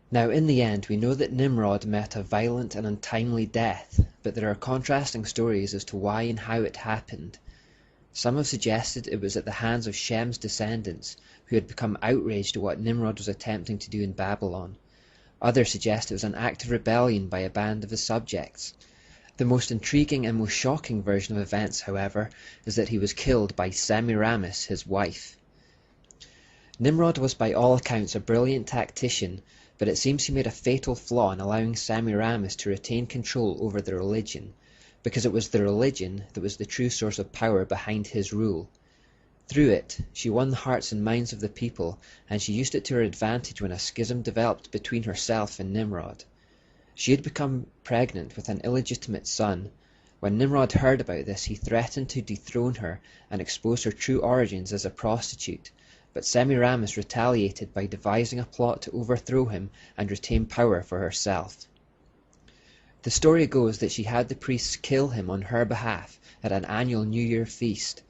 Now in the end we know that Nimrod met a violent and untimely death, but there are contrasting stories as to why and how it happened. Some have suggested it was at the hands of Shem's descendants, who had become outraged at what Nimrod was attempting to do in Babylon. Others suggest it was an act of rebellion by a band of his subjects. The most intriguing and most shocking version of events, however, is that he was killed by Semiramis, his wife. Nimrod was by all accounts a brilliant tactician, but it seems he made a fatal flaw in allowing Semiramis to retain control over the religion, because it was the religion that was the true source of power behind his rule. Through it, she won the hearts and minds of the people, and she used it to her advantage when a schism developed between herself and Nimrod. She had become pregnant with an illegitimate son. When Nimrod heard about this, he threatened to dethrone her and expose her true origins as a prostitute, but Semiramis retaliated by devising a plot to overthrow him and retain power for herself. The story goes that she had the priests kill him on her behalf at an annual New Year feast.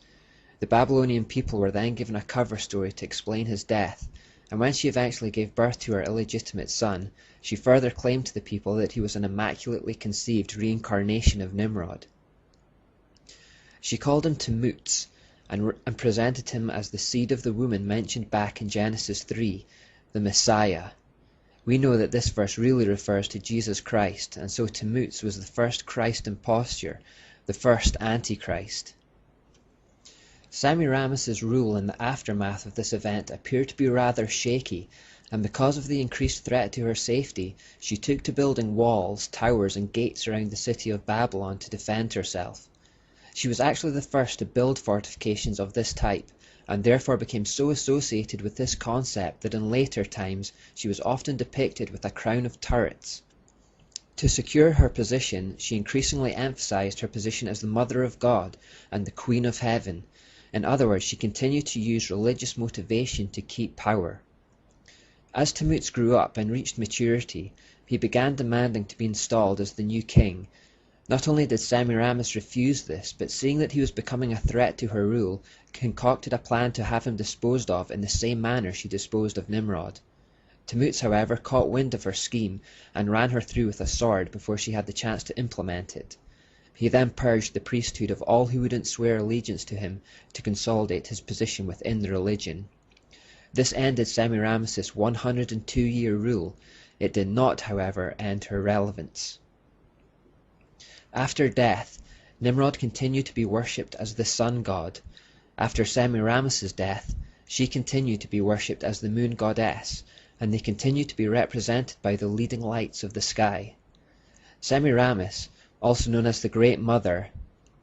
The Babylonian people were then given a cover story to explain his death, and when she eventually gave birth to her illegitimate son, she further claimed to the people that he was an immaculately conceived reincarnation of Nimrod. She called him Tammuz, and presented him as the seed of the woman mentioned back in Genesis 3, the Messiah. We know that this verse really refers to Jesus Christ, and so Tammuz was the first Christ imposture, the first Antichrist. Semiramis's rule in the aftermath of this event appeared to be rather shaky, and because of the increased threat to her safety, she took to building walls, towers, and gates around the city of Babylon to defend herself. She was actually the first to build fortifications of this type, and therefore became so associated with this concept that in later times she was often depicted with a crown of turrets. To secure her position, she increasingly emphasized her position as the Mother of God and the Queen of Heaven. In other words, she continued to use religious motivation to keep power. As Tammuz grew up and reached maturity, he began demanding to be installed as the new king. Not only did Semiramis refuse this, but seeing that he was becoming a threat to her rule, concocted a plan to have him disposed of in the same manner she disposed of Nimrod. Tammuz, however, caught wind of her scheme and ran her through with a sword before she had the chance to implement it. He then purged the priesthood of all who wouldn't swear allegiance to him to consolidate his position within the religion. This ended Semiramis's 102-year rule. It did not, however, end her relevance. After death, Nimrod continued to be worshipped as the sun god. After Semiramis's death, she continued to be worshipped as the moon goddess, and they continued to be represented by the leading lights of the sky. Semiramis, also known as the Great Mother,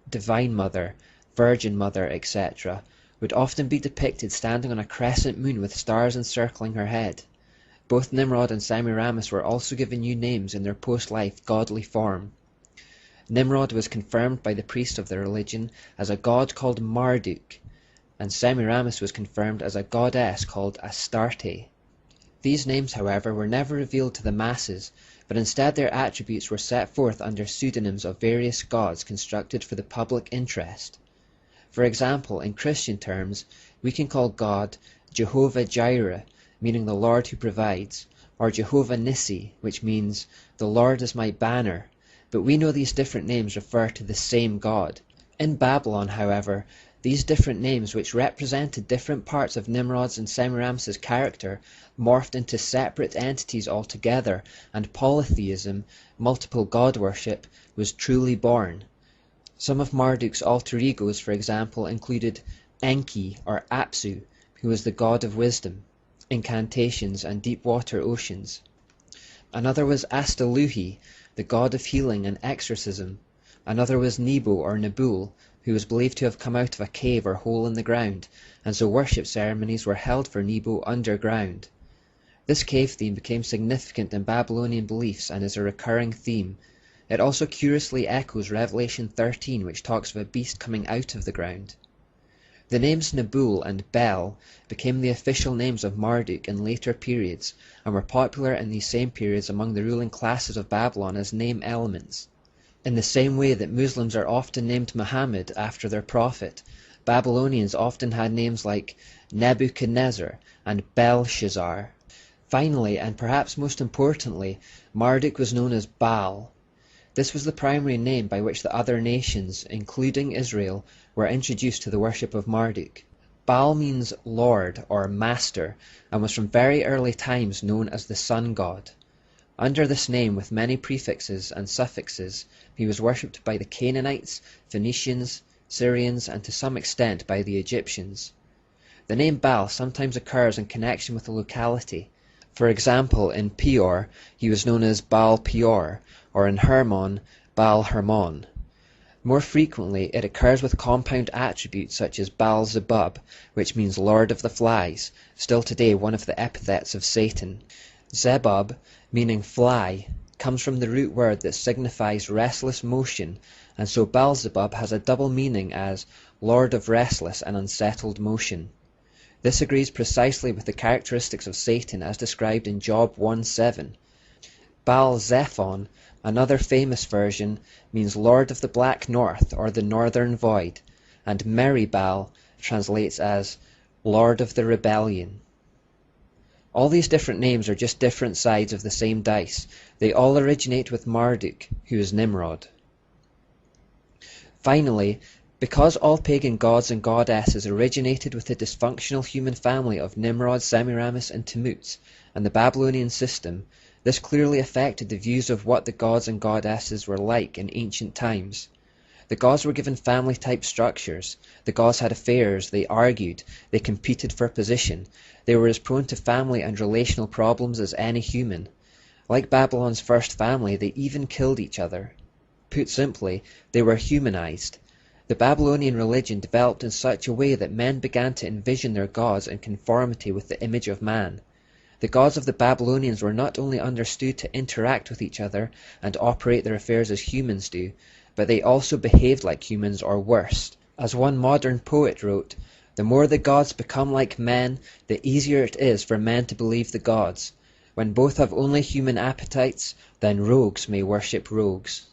Divine Mother, Virgin Mother, etc., would often be depicted standing on a crescent moon with stars encircling her head. Both Nimrod and Semiramis were also given new names in their post-life godly form. Nimrod was confirmed by the priest of the religion as a god called Marduk, and Semiramis was confirmed as a goddess called Astarte. These names, however, were never revealed to the masses, but instead their attributes were set forth under pseudonyms of various gods constructed for the public interest. For example, in Christian terms, we can call God Jehovah Jireh, meaning the Lord who provides, or Jehovah Nissi, which means the Lord is my banner, but we know these different names refer to the same God. In Babylon, however, these different names, which represented different parts of Nimrod's and Semiramis's character, morphed into separate entities altogether, and polytheism, multiple god worship, was truly born. Some of Marduk's alter egos, for example, included Enki or Apsu, who was the god of wisdom, incantations, and deep water oceans. Another was Astaluhi, the god of healing and exorcism. Another was Nebo or Nabul, who was believed to have come out of a cave or hole in the ground, and so worship ceremonies were held for Nebo underground. This cave theme became significant in Babylonian beliefs and is a recurring theme. It also curiously echoes Revelation 13, which talks of a beast coming out of the ground. The names Nabul and Bel became the official names of Marduk in later periods, and were popular in these same periods among the ruling classes of Babylon as name elements. In the same way that Muslims are often named Muhammad after their prophet, Babylonians often had names like Nebuchadnezzar and Belshazzar. Finally, and perhaps most importantly, Marduk was known as Baal. This was the primary name by which the other nations, including Israel, were introduced to the worship of Marduk. Baal means Lord or Master, and was from very early times known as the sun god. Under this name, with many prefixes and suffixes, he was worshipped by the Canaanites, Phoenicians, Syrians, and to some extent by the Egyptians. The name Baal sometimes occurs in connection with a locality. For example, in Peor, he was known as Baal Peor, or in Hermon, Baal Hermon. More frequently, it occurs with compound attributes such as Baal Zebub, which means Lord of the Flies, still today one of the epithets of Satan. Zebub, meaning fly, comes from the root word that signifies restless motion, and so Baal-zebub has a double meaning as Lord of restless and unsettled motion. This agrees precisely with the characteristics of Satan as described in Job 1:7. Baal-zephon, another famous version, means Lord of the Black North or the Northern Void, and Meribal translates as Lord of the Rebellion. All these different names are just different sides of the same dice. They all originate with Marduk, who is Nimrod. Finally, because all pagan gods and goddesses originated with the dysfunctional human family of Nimrod, Semiramis, and Tammuz, and the Babylonian system, this clearly affected the views of what the gods and goddesses were like in ancient times. The gods were given family-type structures. The gods had affairs, they argued, they competed for position. They were as prone to family and relational problems as any human. Like Babylon's first family, they even killed each other. Put simply, they were humanized. The Babylonian religion developed in such a way that men began to envision their gods in conformity with the image of man. The gods of the Babylonians were not only understood to interact with each other and operate their affairs as humans do, but they also behaved like humans or worse. As one modern poet wrote, "The more the gods become like men, the easier it is for men to believe the gods. When both have only human appetites, then rogues may worship rogues."